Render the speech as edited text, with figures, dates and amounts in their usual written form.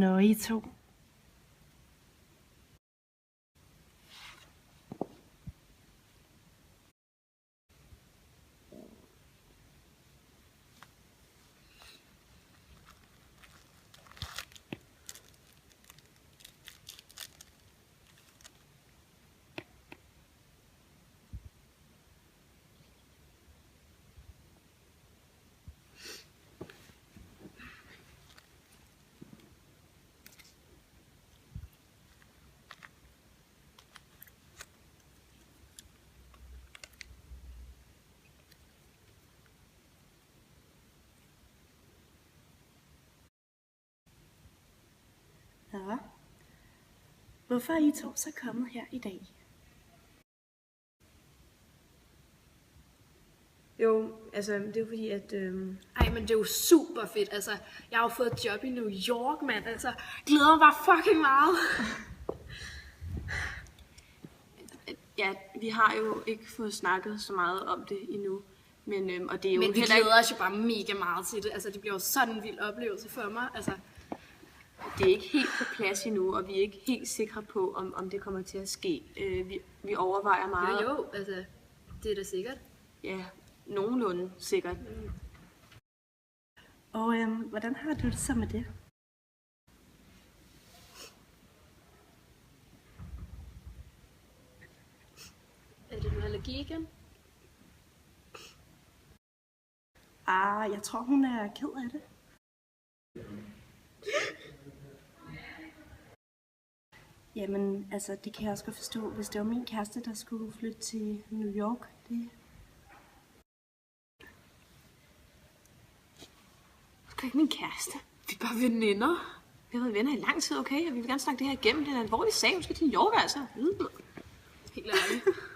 nøje, I to. Nå, hvorfor er I to så kommet her i dag? Jo, altså det er jo fordi, at... Ej, men det er jo super fedt, altså. Jeg har jo fået et job i New York, mand, altså. Glæder mig bare fucking meget. Ja, vi har jo ikke fået snakket så meget om det endnu. Men, og det er jo Men vi heller glæder os jo bare mega meget til det. Altså, det bliver jo sådan en vild oplevelse for mig, altså. Det er ikke helt på plads endnu, og vi er ikke helt sikre på, om det kommer til at ske. Vi overvejer meget. Jo, altså, det er da sikkert. Ja, nogenlunde sikkert. Og hvordan har du det så med det? Er det noget allergi igen? Jeg tror, hun er ked af det. Jamen, altså, det kan jeg også godt forstå, hvis det var min kæreste, der skulle flytte til New York. Du er ikke min kæreste. Vi er bare veninder. Vi har været venner i lang tid, okay? Og vi vil gerne snakke det her igennem. Det er en alvorlig sag. Du skal til New York, altså. Helt ærligt.